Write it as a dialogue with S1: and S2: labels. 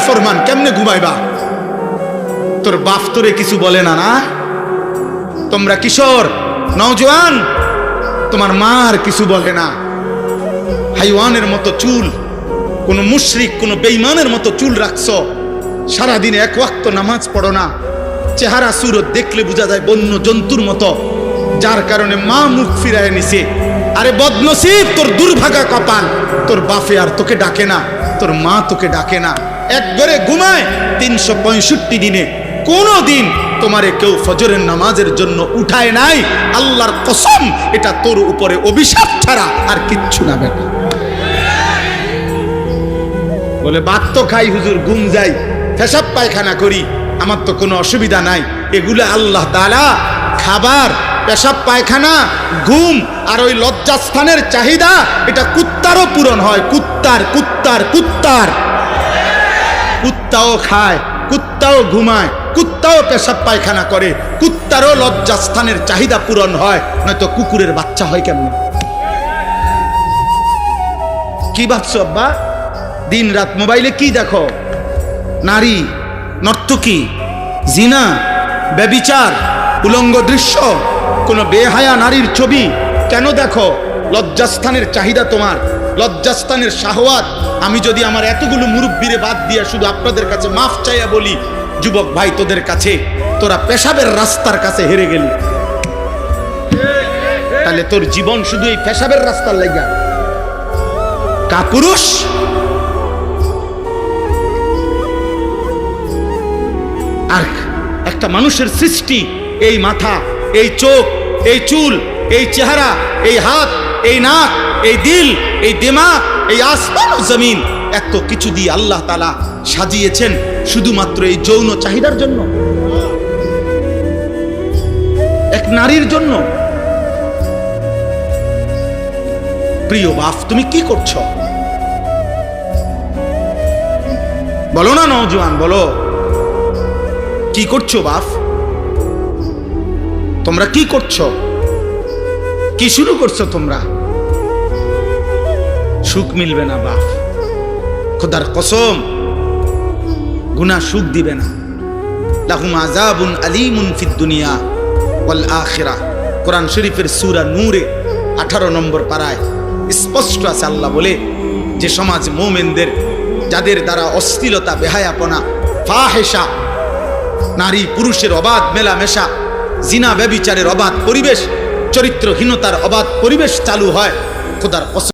S1: নাফরমান, কেমনে ঘুমাইবা? তোর বাপ তোরে কিছু বলে না? না, তোমরা কিশোর নওজোয়ান, তোমার মার কিছু বলে না? হাইওয়ানের মতো চুল, কোন মুশরিক কোন বেঈমানের মতো চুল রাখছো, সারাদিনে এক ওয়াক্ত নামাজ পড়ো না, চেহারা সুরত দেখলে বোঝা যায় বন্য জন্তুর মতো, যার কারণে মা মুখ ফিরায় নিছে। আরে বদনসিব, তোর দুর্ভাগা কপাল, তোর বাপে আর তোকে ডাকে না, তোর মা তোকে ডাকে না। এক ঘরে ঘুমায় 365 দিনে কোনো দিন তোমারে কেউ ফজরের নামাজের জন্য উঠায় নাই। আল্লাহর কসম, এটা তোর উপরে অভিশাপ ছাড়া আর কিচ্ছু না। বেটা বলে ভাত তো খাই হুজুর, ঘুম যাই, পেশাব পায়খানা করি, আমার তো কোনো অসুবিধা নাই। এগুলো আল্লাহ তাআলা খাবার, পেশাব পায়খানা, ঘুম আর ওই লজ্জাস্থানের চাহিদা, এটা কুত্তারও পূরণ হয়। কুত্তাও খায়, কুত্তাও ঘুমায়, কুত্তাও পেশাব পায়খানা করে, কুত্তারও লজ্জাস্থানের চাহিদা পূরণ হয়, নয়তো কুকুরের বাচ্চা হয় কেমন? কি ভাবছো আব্বা? দিন রাত মোবাইলে কি দেখো? নারী, নর্তকী, জিনা, ব্যভিচার, উলঙ্গ দৃশ্য, কোন বেহায়া নারীর ছবি কেন দেখো? লজ্জাস্থানের চাহিদা তোমার, লজ্জাস্থানের শাহওয়াত। আমি যদি আমার এতগুলো মুরব্বিরে বাদ দিয়ে শুধু আপনাদের কাছে মাফ চাইয়া বলি, যুবক ভাই তোদের কাছে, তোরা পেশাবের রাস্তার কাছে হেরে গেলি। তাহলে তোর জীবন শুধু এই পেশাবের রাস্তার লাগা? কাপুরুষ! আর একটা মানুষের সৃষ্টি, এই মাথা, এই চোখ, এই চুল, এই চেহারা, এই হাত, এই নাক, এই দিল, এই দিমাগ, এই আসমান ও জমিন, এত কিছু দিয়ে আল্লাহ তাআলা সাজিয়েছেন শুধুমাত্র এই যৌন চাহিদার জন্য, এক নারীর জন্য। প্রিয় বাপ, তুমি কি করছো? বলো না নওজোয়ান, বলো কি করছো বাপ? তোমরা কি করছো? কি শুরু করছো তোমরা? সুখ মিলবে না বাপ, খোদার কসম, গুনাহ সুখ দিবে না। লাহুম আযাবুন আলীমুন ফিদ দুনিয়া ওয়াল আখিরাহ। কোরআন শরীফের সূরা নূরে 18 নম্বর পারায় স্পষ্ট আছে, আল্লাহ বলে যে সমাজ মুমিনদের, যাদের দ্বারা অশ্লীলতা, বেহায়াপনা, ফাহিশা, নারী পুরুষের অবাধ মেলামেশা, জিনা ব্যভিচারের অবাধ পরিবেশ, চরিত্রহীনতার অবাধ পরিবেশ চালু হয়, খোদার কসম